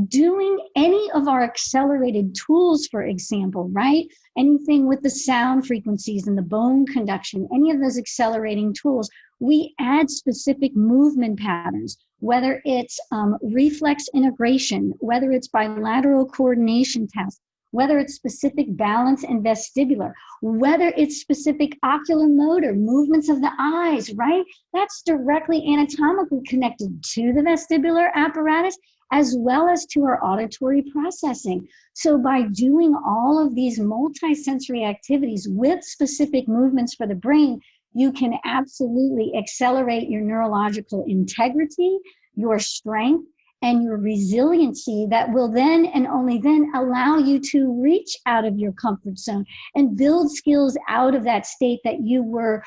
Speaker 3: Doing any of our accelerated tools, for example, right? Anything with the sound frequencies and the bone conduction, any of those accelerating tools, we add specific movement patterns, whether it's reflex integration, whether it's bilateral coordination tests, whether it's specific balance and vestibular, whether it's specific oculomotor, movements of the eyes, right? That's directly anatomically connected to the vestibular apparatus as well as to our auditory processing. So by doing all of these multisensory activities with specific movements for the brain, you can absolutely accelerate your neurological integrity, your strength, and your resiliency that will then and only then allow you to reach out of your comfort zone and build skills out of that state that you were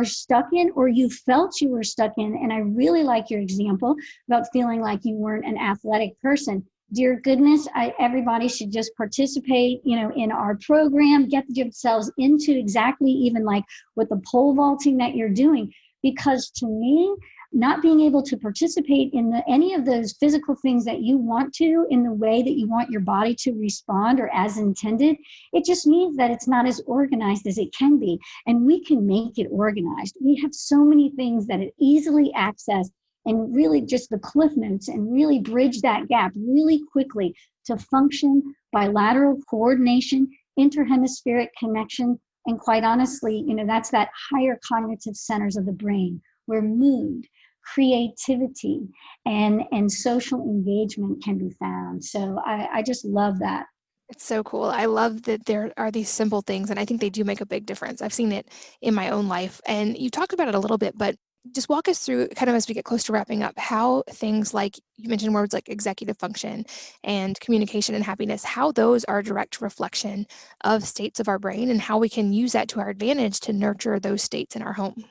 Speaker 3: stuck in or you felt you were stuck in. And I really like your example about feeling like you weren't an athletic person. Dear goodness, everybody should just participate, in our program, get themselves into exactly even like with the pole vaulting that you're doing. Because to me, not being able to participate in any of those physical things that you want to in the way that you want your body to respond or as intended, it just means that it's not as organized as it can be. And we can make it organized. We have so many things that it easily access and really just the cliff notes and really bridge that gap really quickly to function, bilateral coordination, interhemispheric connection, and quite honestly, that's that higher cognitive centers of the brain where mood, creativity, and social engagement can be found. So I just love that.
Speaker 2: It's so cool. I love that there are these simple things, and I think they do make a big difference. I've seen it in my own life, and you talked about it a little bit, but just walk us through kind of as we get close to wrapping up, how things like you mentioned words like executive function and communication and happiness, how those are a direct reflection of states of our brain and how we can use that to our advantage to nurture those states in our home.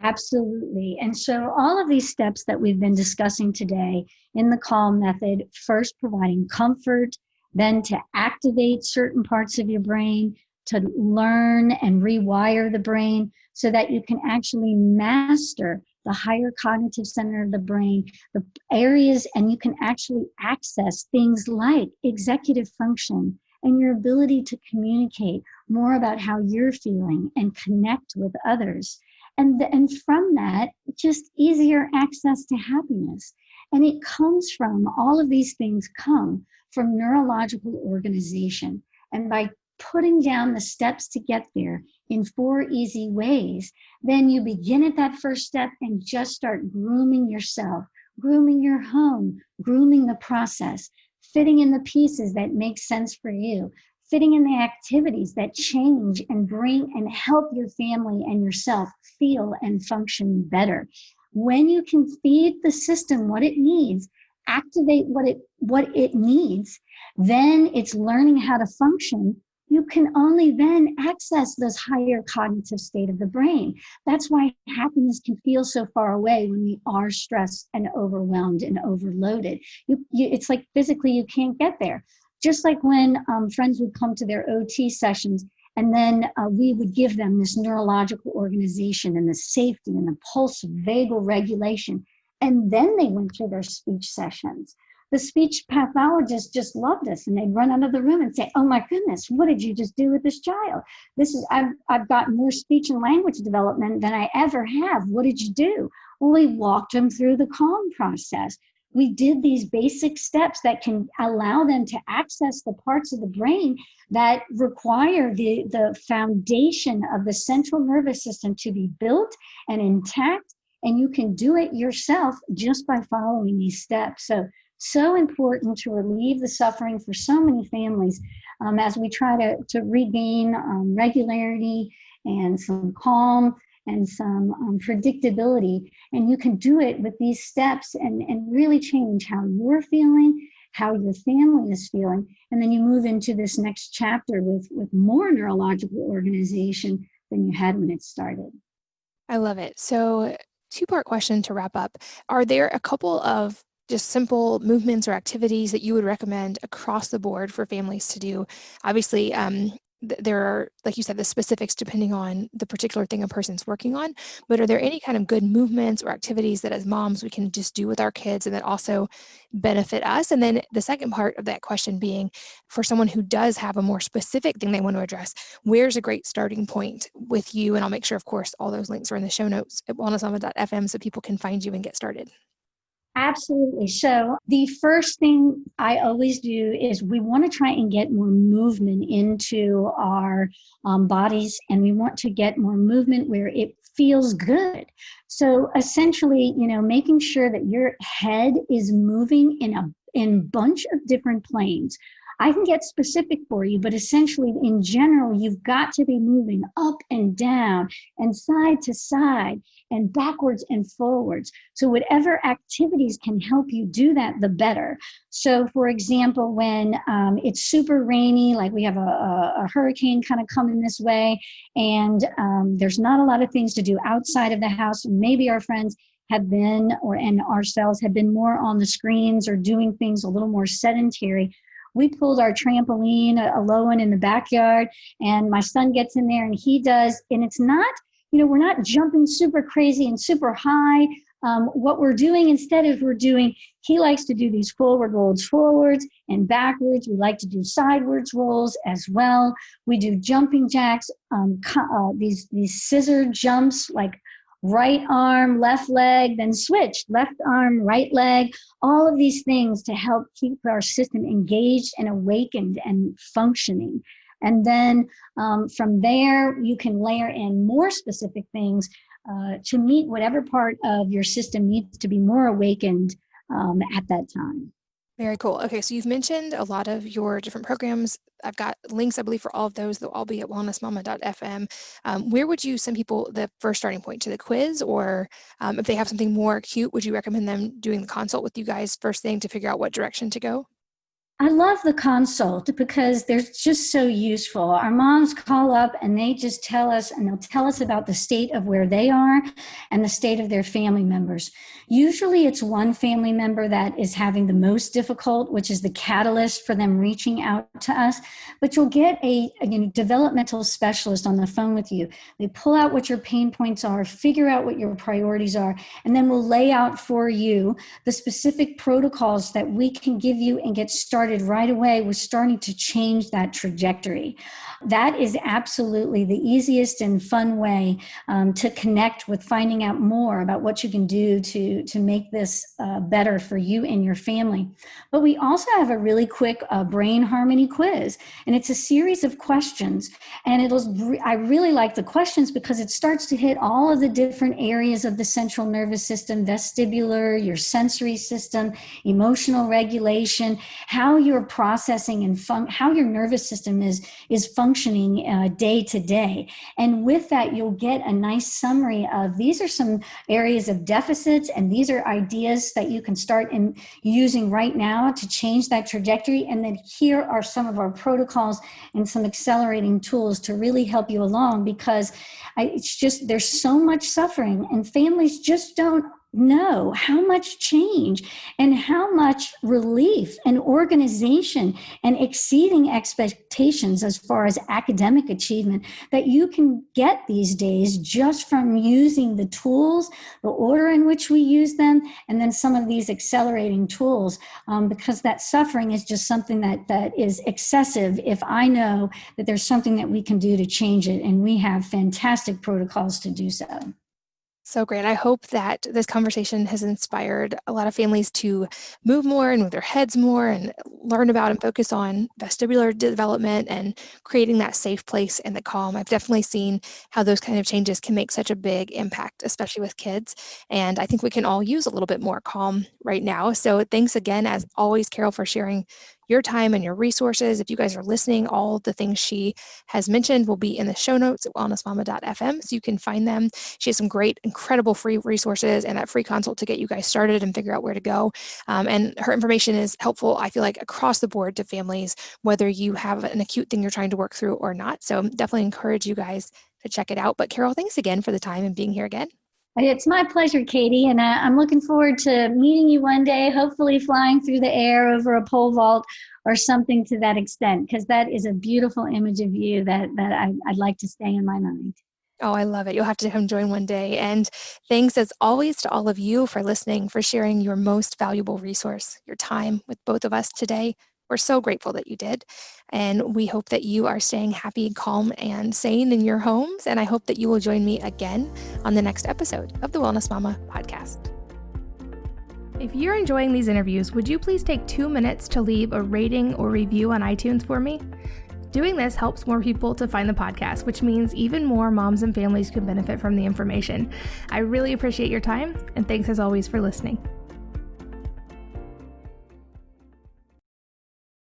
Speaker 3: Absolutely. And so all of these steps that we've been discussing today in the calm method, first providing comfort, then to activate certain parts of your brain, to learn and rewire the brain so that you can actually master the higher cognitive center of the brain, the areas, and you can actually access things like executive function and your ability to communicate more about how you're feeling and connect with others. And from that, just easier access to happiness. And it comes from, all of these things come from neurological organization. And by putting down the steps to get there in 4 easy ways, then you begin at that first step and just start grooming yourself, grooming your home, grooming the process, fitting in the pieces that make sense for you, fitting in the activities that change and bring and help your family and yourself feel and function better. When you can feed the system what it needs, activate what it needs, then it's learning how to function. You can only then access this higher cognitive state of the brain. That's why happiness can feel so far away when we are stressed and overwhelmed and overloaded. It's like physically you can't get there. Just like when friends would come to their OT sessions, and then we would give them this neurological organization and the safety and the pulse vagal regulation. And then they went through their speech sessions. The speech pathologist just loved us, and they'd run out of the room and say, "Oh my goodness, what did you just do with this child? I've got more speech and language development than I ever have. What did you do?" Well, we walked them through the calm process. We did these basic steps that can allow them to access the parts of the brain that require the foundation of the central nervous system to be built and intact. And you can do it yourself just by following these steps. So important to relieve the suffering for so many families as we try to regain regularity and some calm and some predictability. And you can do it with these steps and really change how you're feeling, how your family is feeling. And then you move into this next chapter with more neurological organization than you had when it started.
Speaker 2: I love it. So, two-part question to wrap up. Are there a couple of just simple movements or activities that you would recommend across the board for families to do? Obviously, there are, like you said, the specifics depending on the particular thing a person's working on, but are there any kind of good movements or activities that as moms we can just do with our kids and that also benefit us? And then the second part of that question being, for someone who does have a more specific thing they want to address, where's a great starting point with you? And I'll make sure, of course, all those links are in the show notes at wellnessmama.fm so people can find you and get started.
Speaker 3: Absolutely. So the first thing I always do is we want to try and get more movement into our bodies, and we want to get more movement where it feels good. So essentially, making sure that your head is moving in a bunch of different planes. I can get specific for you, but essentially, in general, you've got to be moving up and down and side to side and backwards and forwards. So whatever activities can help you do that, the better. So for example, when it's super rainy, like we have a hurricane kind of coming this way, and there's not a lot of things to do outside of the house, maybe our friends have been, and ourselves have been more on the screens or doing things a little more sedentary. We pulled our trampoline, a low one in the backyard, and my son gets in there and he does, and it's not, we're not jumping super crazy and super high. What we're doing instead is he likes to do these forward rolls forwards and backwards. We like to do sidewards rolls as well. We do jumping jacks, these scissor jumps, like right arm, left leg, then switch, left arm, right leg, all of these things to help keep our system engaged and awakened and functioning. And then from there, you can layer in more specific things to meet whatever part of your system needs to be more awakened at that time.
Speaker 2: Very cool. Okay, so you've mentioned a lot of your different programs. I've got links, I believe, for all of those. They'll all be at wellnessmama.fm. Where would you send people the first starting point, to the quiz? Or if they have something more acute, would you recommend them doing the consult with you guys first thing to figure out what direction to go?
Speaker 3: I love the consult because they're just so useful. Our moms call up and they just tell us, and they'll tell us about the state of where they are and the state of their family members. Usually it's one family member that is having the most difficult, which is the catalyst for them reaching out to us. But you'll get a developmental specialist on the phone with you. They pull out what your pain points are, figure out what your priorities are, and then we'll lay out for you the specific protocols that we can give you and get started right away with starting to change that trajectory. That is absolutely the easiest and fun way to connect with finding out more about what you can do to make this better for you and your family. But we also have a really quick brain harmony quiz, and it's a series of questions. And I really like the questions because it starts to hit all of the different areas of the central nervous system: vestibular, your sensory system, emotional regulation, how you're processing and how your nervous system is functioning day to day. And with that, you'll get a nice summary of these are some areas of deficits, and these are ideas that you can start using right now to change that trajectory. And then here are some of our protocols and some accelerating tools to really help you along, because it's just, there's so much suffering and families just don't know how much change and how much relief and organization and exceeding expectations as far as academic achievement that you can get these days just from using the tools, the order in which we use them, and then some of these accelerating tools, because that suffering is just something that is excessive if I know that there's something that we can do to change it, and we have fantastic protocols to do so.
Speaker 2: So great. I hope that this conversation has inspired a lot of families to move more and move their heads more and learn about and focus on vestibular development and creating that safe place and the calm. I've definitely seen how those kind of changes can make such a big impact, especially with kids. And I think we can all use a little bit more calm right now. So thanks again, as always, Carol, for sharing your time and your resources. If you guys are listening, all the things she has mentioned will be in the show notes at wellnessmama.fm, so you can find them. She has some great, incredible free resources and that free consult to get you guys started and figure out where to go. And her information is helpful, I feel like, across the board to families, whether you have an acute thing you're trying to work through or not. So definitely encourage you guys to check it out. But Carol, thanks again for the time and being here again.
Speaker 3: It's my pleasure, Katie, and I'm looking forward to meeting you one day, hopefully flying through the air over a pole vault or something to that extent, because that is a beautiful image of you that I'd like to stay in my mind.
Speaker 2: Oh, I love it. You'll have to come join one day. And thanks, as always, to all of you for listening, for sharing your most valuable resource, your time with both of us today. We're so grateful that you did. And we hope that you are staying happy, calm, and sane in your homes. And I hope that you will join me again on the next episode of the Wellness Mama podcast. If you're enjoying these interviews, would you please take 2 minutes to leave a rating or review on iTunes for me? Doing this helps more people to find the podcast, which means even more moms and families can benefit from the information. I really appreciate your time, and thanks as always for listening.